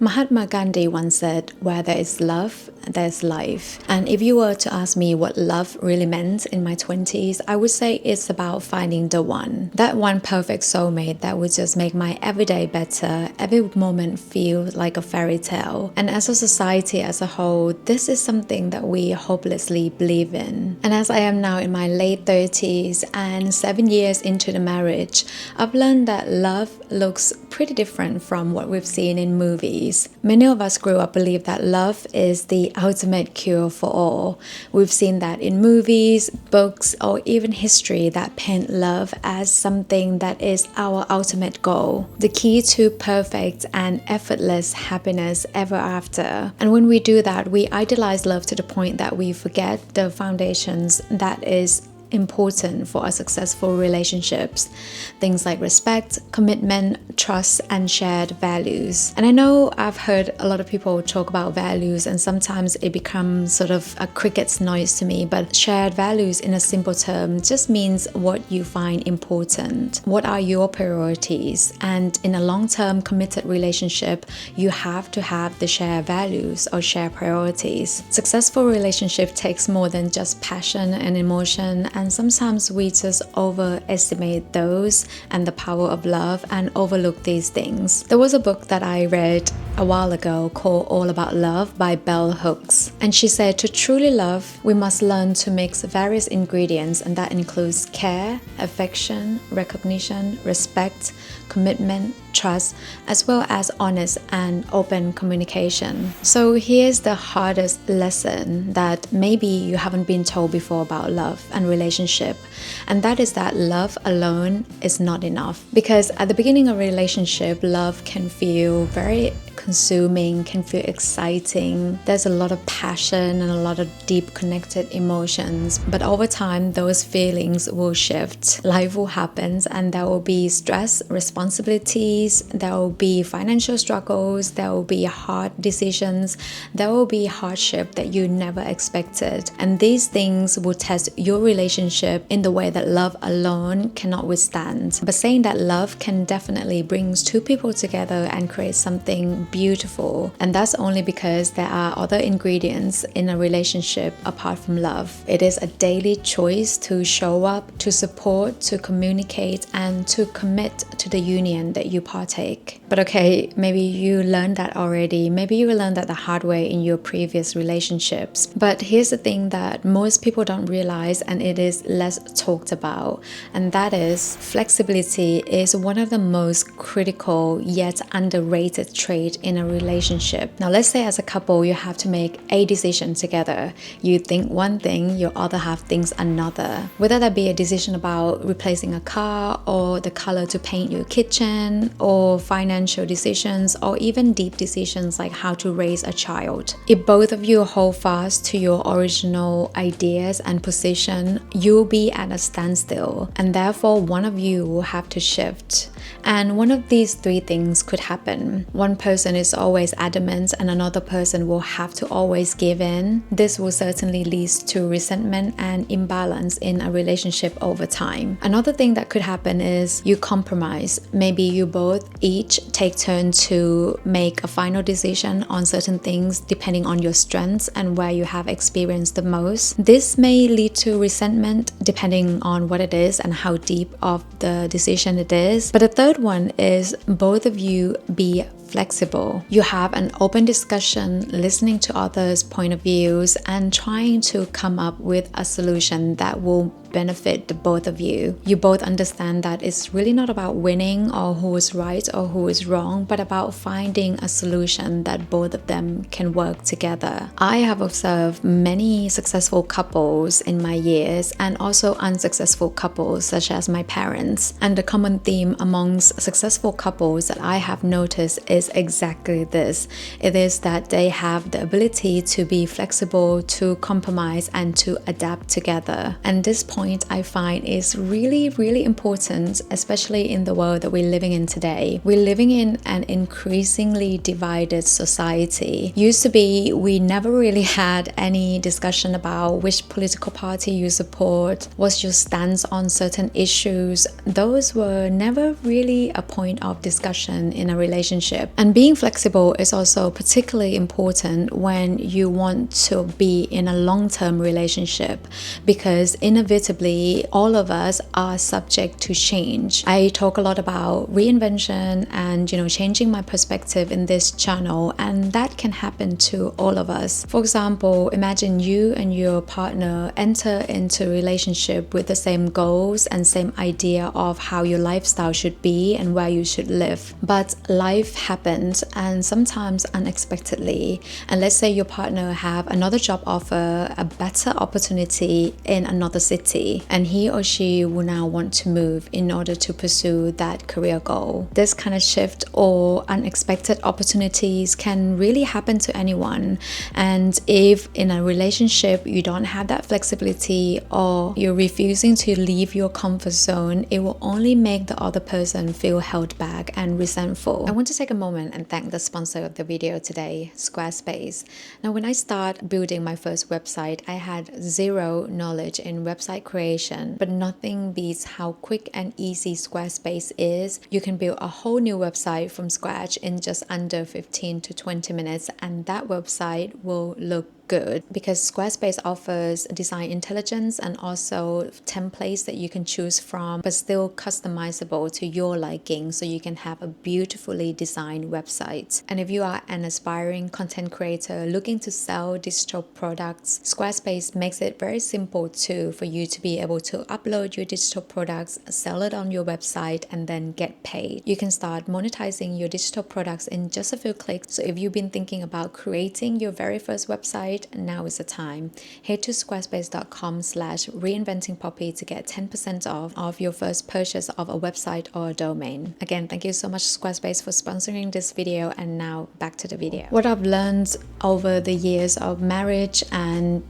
Mahatma Gandhi once said, where there is love, there's life. And if you were to ask me what love really meant in my 20s, I would say it's about finding the one. That one perfect soulmate that would just make my everyday better, every moment feel like a fairy tale. And as a society as a whole, this is something that we hopelessly believe in. And as I am now in my late 30s and 7 years into the marriage, I've learned that love looks pretty different from what we've seen in movies. Many of us grew up believe that love is the ultimate cure for all. We've seen that in movies, books, or even history that paint love as something that is our ultimate goal, the key to perfect and effortless happiness ever after. And when we do that, we idolize love to the point that we forget the foundations that is important for a successful relationships. Things like respect, commitment, trust, and shared values. And I know I've heard a lot of people talk about values, and sometimes it becomes sort of a cricket's noise to me, but shared values in a simple term just means what you find important. What are your priorities? And in a long-term committed relationship, you have to have the shared values or shared priorities. Successful relationship takes more than just passion and emotion, and sometimes we just overestimate those and the power of love and overlook these things. There was a book that I read a while ago called All About Love by Bell Hooks, and she said to truly love, we must learn to mix various ingredients, and that includes care, affection, recognition, respect, commitment, trust, as well as honest and open communication. So here's the hardest lesson that maybe you haven't been told before about love and relationship, and that is that love alone is not enough. Because at the beginning of a relationship, love can feel very consuming, can feel exciting. There's a lot of passion and a lot of deep connected emotions, but over time those feelings will shift. Life will happen, and there will be stress, responsibilities, there will be financial struggles, there will be hard decisions, there will be hardship that you never expected, and these things will test your relationship in the way that love alone cannot withstand. But saying that love can definitely bring two people together and create something beautiful, and that's only because there are other ingredients in a relationship apart from love. It is a daily choice to show up, to support, to communicate, and to commit to the union that you partake. But okay, maybe you learned that already. Maybe you learned that the hard way in your previous relationships. But here's the thing that most people don't realize, and it is less talked about, and that is flexibility is one of the most critical yet underrated traits in a relationship. Now let's say as a couple you have to make a decision together. You think one thing, your other half thinks another. Whether that be a decision about replacing a car, or the color to paint your kitchen, or financial decisions, or even deep decisions like how to raise a child. If both of you hold fast to your original ideas and position, you'll be at a standstill, and therefore one of you will have to shift. And one of these three things could happen. One person is always adamant and another person will have to always give in. This will certainly lead to resentment and imbalance in a relationship over time. Another thing that could happen is you compromise. Maybe you both each take turn to make a final decision on certain things depending on your strengths and where you have experienced the most. This may lead to resentment depending on what it is and how deep of the decision it is. But the third one is both of you be flexible. You have an open discussion, listening to others' point of views, and trying to come up with a solution that will benefit the both of you. You both understand that it's really not about winning or who is right or who is wrong, but about finding a solution that both of them can work together. I have observed many successful couples in my years, and also unsuccessful couples such as my parents. And the common theme amongst successful couples that I have noticed is exactly this. It is that they have the ability to be flexible, to compromise, and to adapt together. And this point point I find is really important, especially in the world that we're living in today. We're living in an increasingly divided society. Used to be, we never really had any discussion about which political party you support, what's your stance on certain issues. Those were never really a point of discussion in a relationship. And being flexible is also particularly important when you want to be in a long-term relationship, because inevitably all of us are subject to change. I talk a lot about reinvention and changing my perspective in this channel, and that can happen to all of us. For example, imagine you and your partner enter into a relationship with the same goals and same idea of how your lifestyle should be and where you should live. But life happens, and sometimes unexpectedly, and let's say your partner have another job offer, a better opportunity in another city, and he or she will now want to move in order to pursue that career goal. This kind of shift or unexpected opportunities can really happen to anyone, and if in a relationship you don't have that flexibility or you're refusing to leave your comfort zone, it will only make the other person feel held back and resentful. I want to take a moment and thank the sponsor of the video today, Squarespace. Now, when I started building my first website, I had zero knowledge in website creation, but nothing beats how quick and easy Squarespace is. You can build a whole new website from scratch in just under 15 to 20 minutes, and that website will look good because Squarespace offers design intelligence and also templates that you can choose from, but still customizable to your liking, so you can have a beautifully designed website. And if you are an aspiring content creator looking to sell digital products, Squarespace makes it very simple too for you to be able to upload your digital products, sell it on your website, and then get paid. You can start monetizing your digital products in just a few clicks. So if you've been thinking about creating your very first website, now is the time. Head to squarespace.com/reinventingpoppy to get 10% off your first purchase of a website or a domain. Again, thank you so much Squarespace for sponsoring this video, and now back to the video. What I've learned over the years of marriage and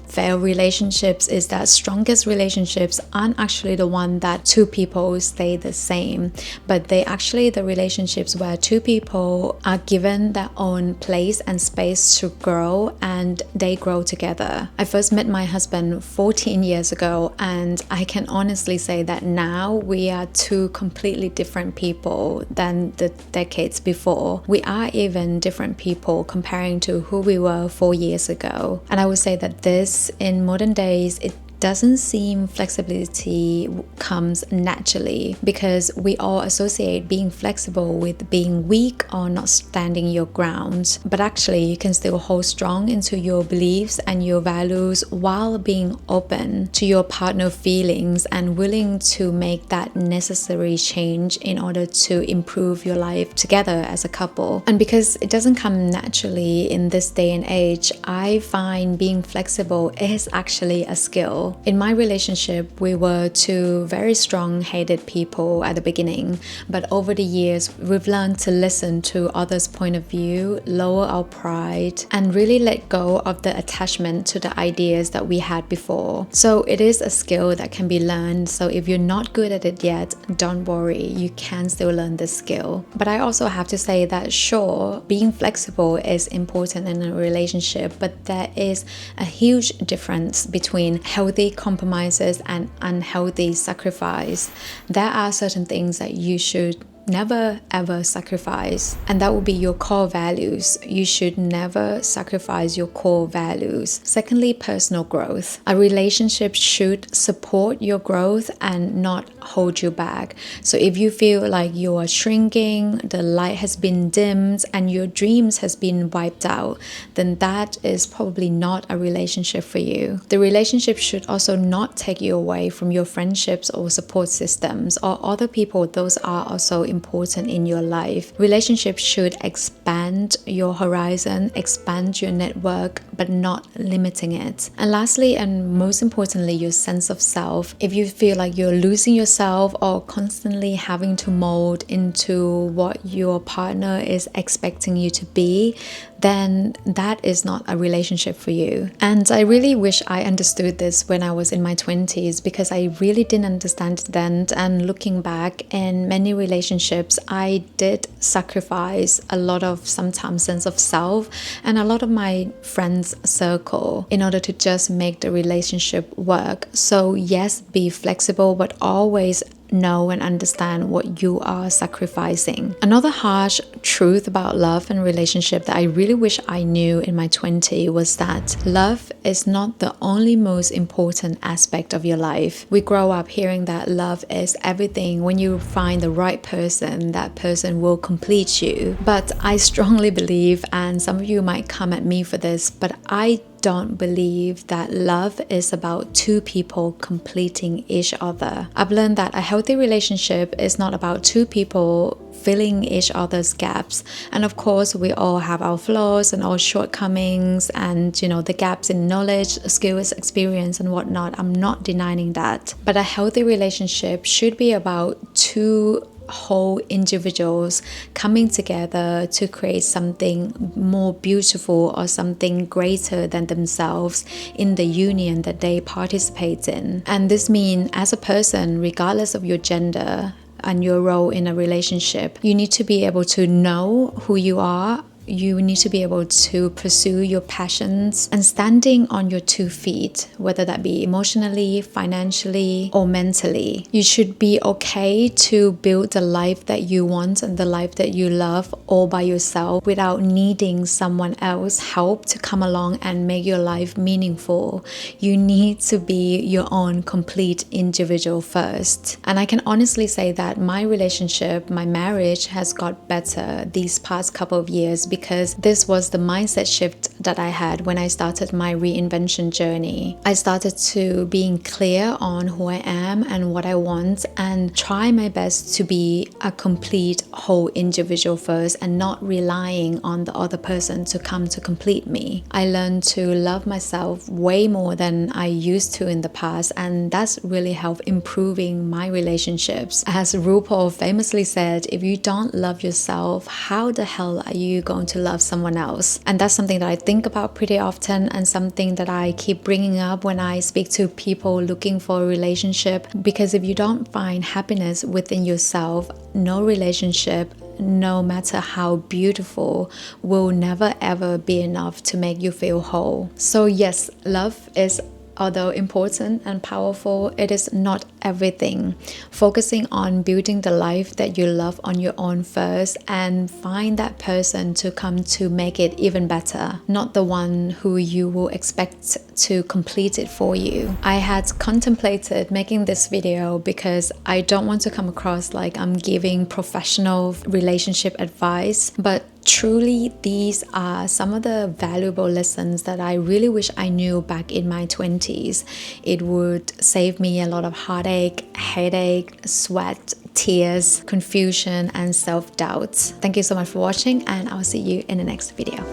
failed relationships is that strongest relationships aren't actually the one that two people stay the same, but they actually the relationships where two people are given their own place and space to grow, and they grow together. I first met my husband 14 years ago, and I can honestly say that now we are two completely different people than the decades before. We are even different people comparing to who we were 4 years ago. And I would say that this in modern days, it doesn't seem flexibility comes naturally, because we all associate being flexible with being weak or not standing your ground. But actually, you can still hold strong into your beliefs and your values while being open to your partner's feelings and willing to make that necessary change in order to improve your life together as a couple. And because it doesn't come naturally in this day and age, I find being flexible is actually a skill. In my relationship, we were two very strong-headed people at the beginning, but over the years, we've learned to listen to others' point of view, lower our pride, and really let go of the attachment to the ideas that we had before. So it is a skill that can be learned. So if you're not good at it yet, don't worry, you can still learn this skill. But I also have to say that sure, being flexible is important in a relationship, but there is a huge difference between healthy compromises and unhealthy sacrifice. There are certain things that you should never ever sacrifice, and that will be your core values. You should never sacrifice your core values. Secondly, personal growth. A relationship should support your growth and not hold you back. So if you feel like you are shrinking, the light has been dimmed, and your dreams has been wiped out, then that is probably not a relationship for you. The relationship should also not take you away from your friendships or support systems or other people. Those are also important in your life. Relationships should expand your horizon, expand your network, but not limiting it. And lastly, and most importantly, your sense of self. If you feel like you're losing yourself yourself or constantly having to mold into what your partner is expecting you to be, then that is not a relationship for you. And I really wish I understood this when I was in my 20s, because I really didn't understand it then. And looking back, in many relationships, I did sacrifice a lot of sometimes sense of self and a lot of my friends' circle in order to just make the relationship work. So yes, be flexible, but always know and understand what you are sacrificing. Another harsh truth about love and relationship that I really wish I knew in my 20s was that love is not the only most important aspect of your life. We grow up hearing that love is everything. When you find the right person, that person will complete you. But I strongly believe, and some of you might come at me for this, but I don't believe that love is about two people completing each other. I've learned that a healthy relationship is not about two people filling each other's gaps. And of course, we all have our flaws and our shortcomings and, the gaps in knowledge, skills, experience, and whatnot. I'm not denying that. But a healthy relationship should be about two whole individuals coming together to create something more beautiful or something greater than themselves in the union that they participate in. And this means, as a person, regardless of your gender and your role in a relationship, you need to be able to know who you are. You need to be able to pursue your passions and standing on your 2 feet, whether that be emotionally, financially, or mentally. You should be okay to build the life that you want and the life that you love all by yourself without needing someone else's help to come along and make your life meaningful. You need to be your own complete individual first. And I can honestly say that my relationship, my marriage has got better these past couple of years because this was the mindset shift that I had when I started my reinvention journey. I started to being clear on who I am and what I want and try my best to be a complete whole individual first and not relying on the other person to come to complete me. I learned to love myself way more than I used to in the past, and that's really helped improving my relationships. As RuPaul famously said, if you don't love yourself, how the hell are you going to love someone else? And that's something that I think about pretty often and something that I keep bringing up when I speak to people looking for a relationship, because if you don't find happiness within yourself, no relationship, no matter how beautiful, will never ever be enough to make you feel whole. So yes, love is, although important and powerful, it is not everything. Focusing on building the life that you love on your own first and find that person to come to make it even better, not the one who you will expect to complete it for you. I had contemplated making this video because I don't want to come across like I'm giving professional relationship advice, but truly, these are some of the valuable lessons that I really wish I knew back in my 20s. It would save me a lot of heartache, headache, sweat, tears, confusion, and self-doubt. Thank you so much for watching, and I'll see you in the next video.